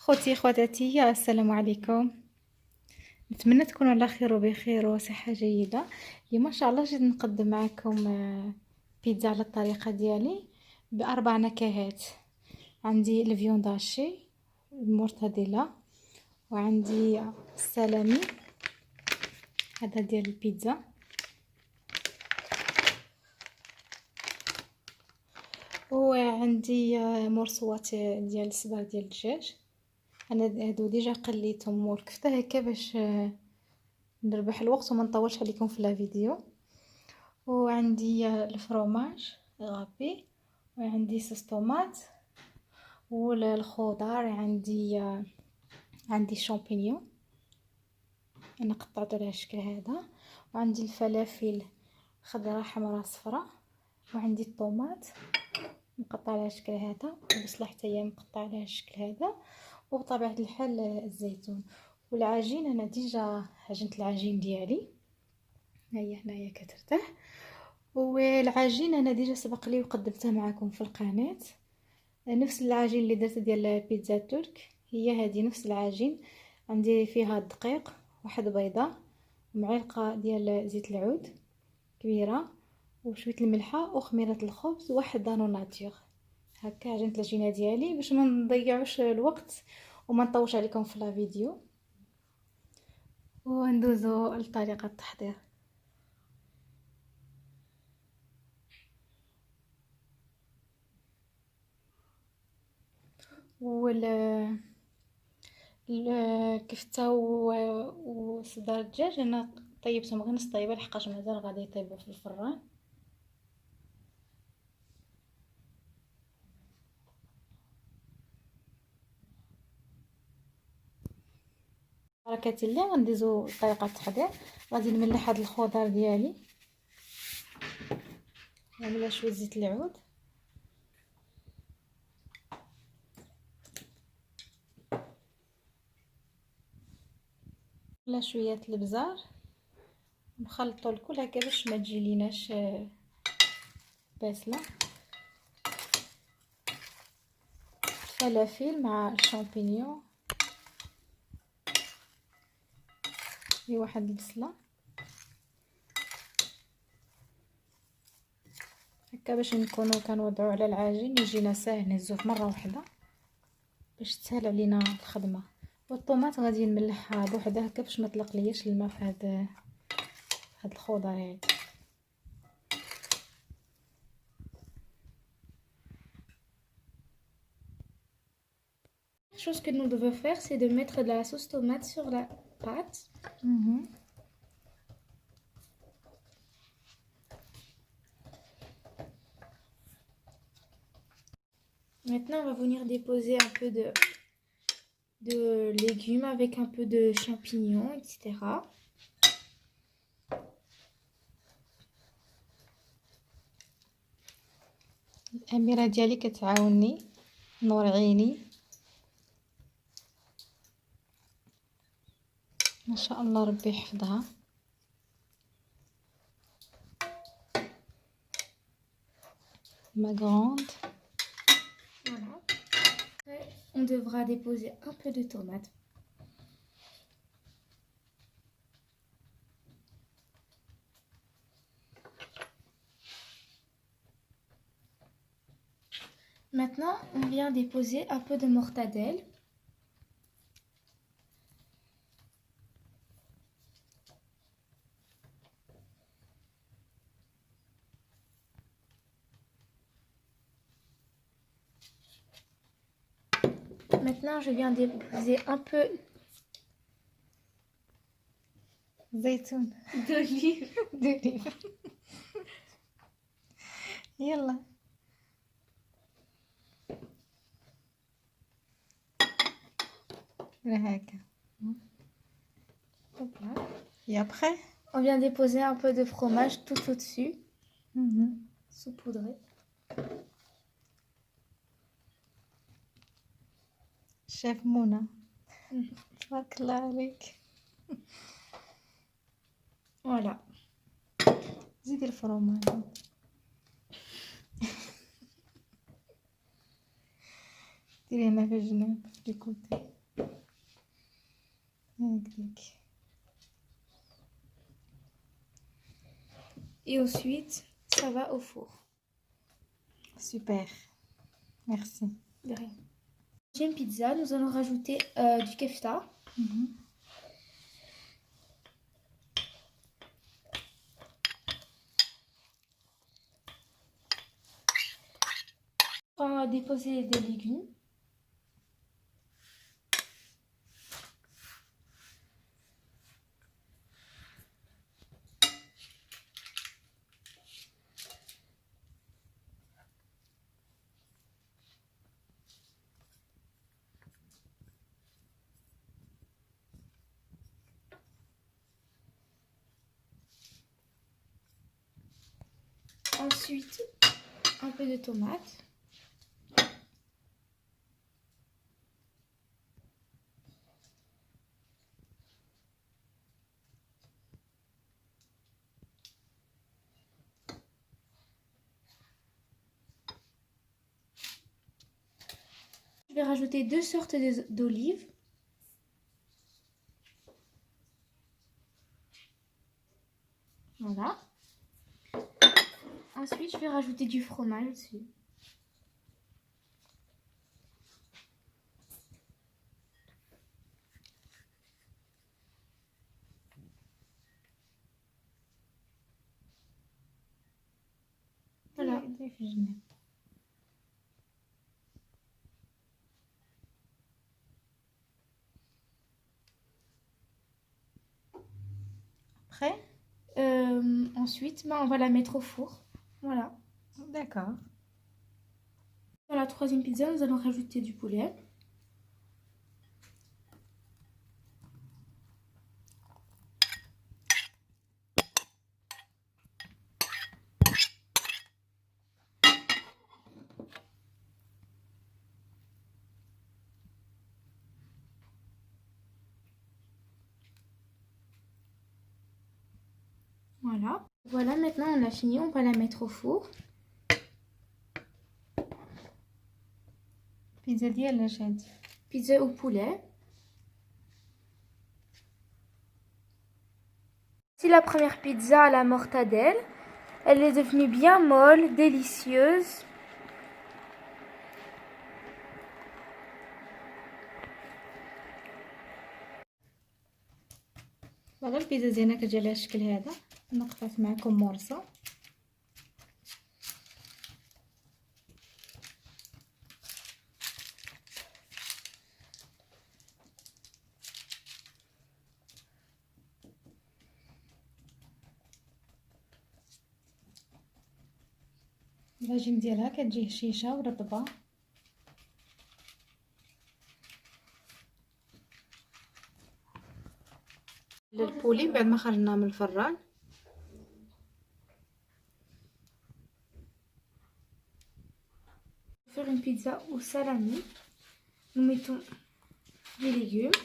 خوتي خواتاتي، السلام عليكم. نتمنى تكونوا على خير وبخير وصحه جيده. اليوم ان شاء الله جيت نقدم معكم بيتزا على الطريقه ديالي باربع نكهات. عندي الفيونداشي، المورتاديلا، وعندي السلامي هذا ديال البيتزا، وعندي مرصوات ديال الصدر ديال الدجاج. انا هادو ديجا قليتهم وركفته هكا باش نربح الوقت وما نطولش عليكم في لا فيديو. وعندي الفرomاج غابي، وعندي صوص طوماط، والخضار عندي شامبينيون انا قطعته على الشكل هذا، وعندي الفلافل خضراء حمراء صفراء، وعندي الطوماط مقطع على الشكل هذا، والبصله حتى هي مقطع على الشكل هذا، وبطبيعه الحال الزيتون. والعجين انا ديجا عجنت العجين ديالي، هيا هنايا كترتاح. والعجين انا ديجا سبق لي وقدمتها معكم في القناه، نفس العجين اللي درت ديال بيتزا ترك، هي هذه نفس العجين. عندي فيها الدقيق، واحد بيضه، معلقه ديال زيت العود كبيره، وشويه الملحه، وخميره الخبز، وواحد دانو ناتور. هكا عجنت العجينه ديالي باش ما نضيعوش الوقت وما نطولش عليكم في لا فيديو. وندوزو لطريقه التحضير. الكفته وصدر الدجاج انا طيبتهم غير نص طيبه لحقاش مازال غادي يطيبوا في الفران. بركه الله غندوزو لطريقه التحضير. غادي نملح هاد الخضر ديالي، نعملها شويه زيت العود، ولا شويه البزار، نخلطوا الكل هكا باش ما تجي ليناش باسله. الفلافل مع الشامبينيون، هي واحد البصله هكا باش نكونوا كنوضعوا على العجين يجينا ساهل نهزوه مره واحده باش تسهل علينا الخدمه. والطوماط غادي نملحها بوحدها هكا باش ما تطلق لياش الماء في هاد الخضر هادي. Chose que nous devons faire, c'est de mettre de la sauce tomate sur la pâte. Maintenant, on va venir déposer un peu de légumes avec un peu de champignons, etc. الأميرة ديالي كتعاوني، نور عيني ما شاء الله، ربي يحفظها. Ma grande. Voilà. Après, on devra déposer un peu de tomate. Maintenant, on vient déposer un peu de mortadelle. Maintenant, je viens déposer un peu زيتون d'olive. دوليف. يلا هكا. Et après, On vient déposer un peu de fromage tout au-dessus, saupoudré. شيف منى تبارك الله عليك. Voilà. زيدي الفرماج. ديري هنا في الجناب في الكوتي. Et ensuite, ça va au four. Super. Merci. De rien. Deuxième pizza, nous allons rajouter du kefta. On va déposer des légumes. Ensuite, un peu de tomate. Je vais rajouter 2 sortes d'olives. Voilà. Ensuite, je vais rajouter du fromage dessus. Voilà. Après? Ensuite, on va la mettre au four. Voilà. D'accord. Dans la troisième pizza, nous allons rajouter du poulet. Voilà. Voilà, maintenant on a fini, on va la mettre au four. Pizza ديال جاد. Pizza au poulet. C'est la première pizza à la mortadelle. Elle est devenue bien molle, délicieuse. فوالا البيتزا ديالنا كتجي على الشكل هذا. انا قطعت معكم مرصه. العجين ديالها كتجي هشيشه ورطبه. البولي بعد ما خرجناه من الفران Faire une pizza au salami. Nous mettons des légumes.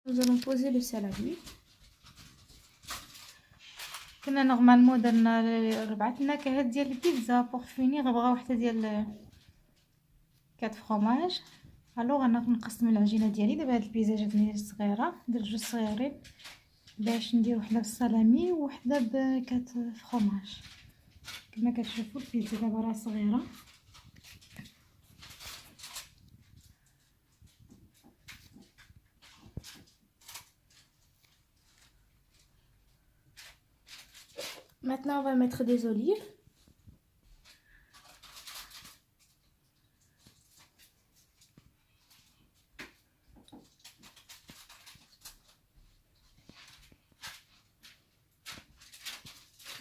Nous allons poser le salami. كنا نورمالمون درنا 4 نكهات ديال البيتزا بوغ فيني غنبغى وحده ديال 4 فرomاج. الوغ انا نقسم العجينه ديالي. دابا هاد البيتزا جاتني صغيره، درت جوج صغيرين باش ندير وحده بالسلامي ووحده ب4 فرomاج. كما كتشوفوا البيتزا دابا راه صغيره. Maintenant, on va mettre des olives.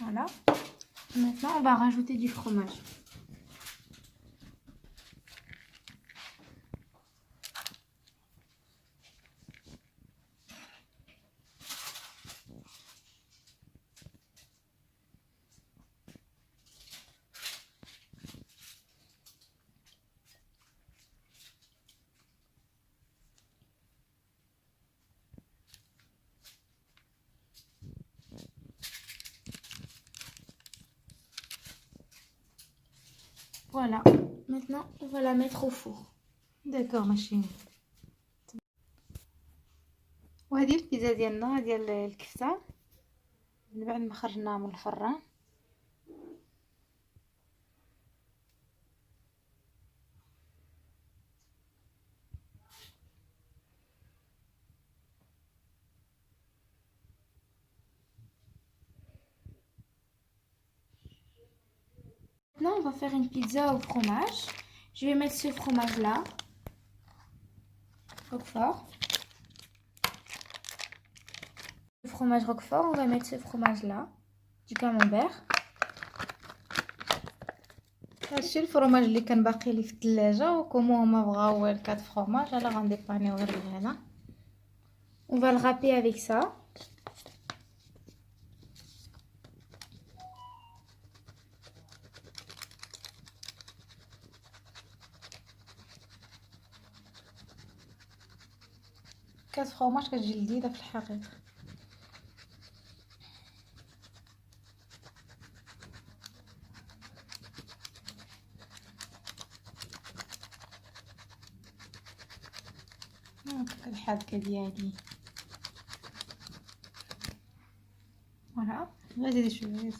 Voilà. Maintenant, on va rajouter du fromage. Voilà. Maintenant, on va la mettre au four. داكوغ ماشي. وهذه البيتزا ديالنا ديال الكفته من بعد ما خرجناها من الفران. Maintenant, on va faire une pizza au fromage. Je vais mettre ce fromage-là. Roquefort. Le fromage Roquefort, on va mettre ce fromage-là. Du camembert. هادشي الفرماج اللي كان باقي لي في الثلاجه وكومو هما بغاو الكات فرماج الا غنديبانيو غير لهنا. On va le râper avec ça. كات فرماج كتجي لذيذه في الحقيقه. هاكا الحركه ديالي. فوالا غير ديري شويه.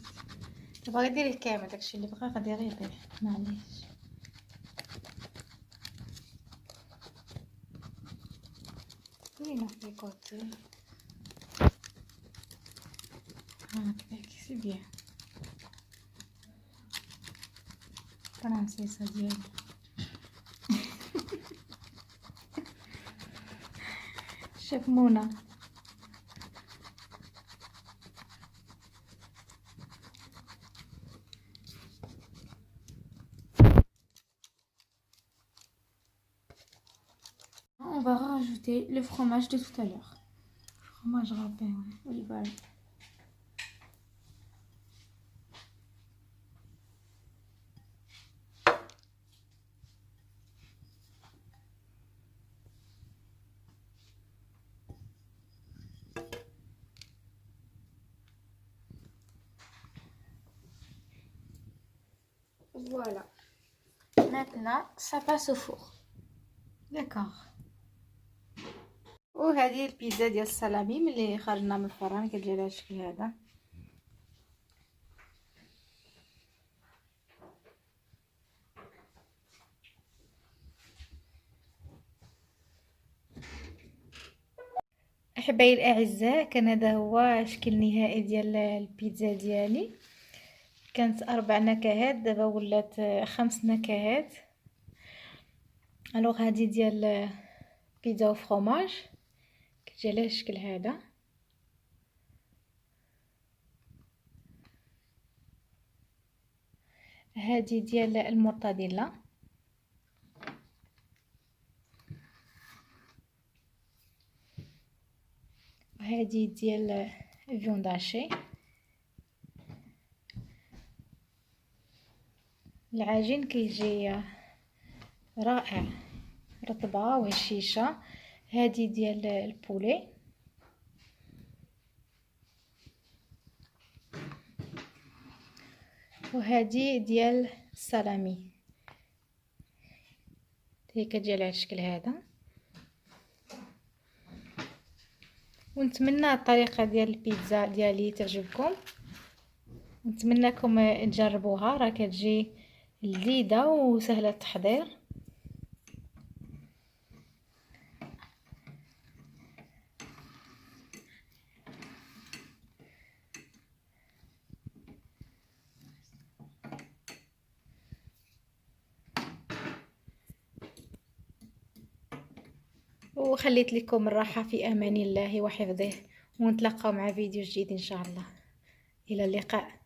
دابا غير ديري كامل داكشي اللي بغا غادي غير يطيح معليش. ديرينا في الكوتي هاكاك سي بيان. فرنسيسه ديالي. شاف منى. On va rajouter le fromage de tout à l'heure. fromage râpé. Oui, voilà. Voilà. Maintenant, ça passe au four. داكوغ. وهذه البيتزا ديال السلامي ملي خرجنا من الفران كتجي على الشكل هذا. احبائي الاعزاء، كان هذا هو شكل نهائي ديال البيتزا ديالي. كانت 4 نكهات، دابا ولات 5 نكهات. الوغ هذه ديال بيتزا وفرomage كتجي على الشكل هذا. هذه ديال المورتاديلا. وهذه ديال فيونداشي. العجين كيجي رائع، رطبه وهشيشه. هذه ديال البولي. وهذه ديال السلامي هي كتجي على الشكل هذا. ونتمنى الطريقه ديال البيتزا ديالي تعجبكم، نتمنىكم تجربوها، راه كتجي لذيذه وسهله التحضير. وخليت لكم الراحه في امان الله وحفظه، ونتلاقاو مع فيديو جديد ان شاء الله. الى اللقاء.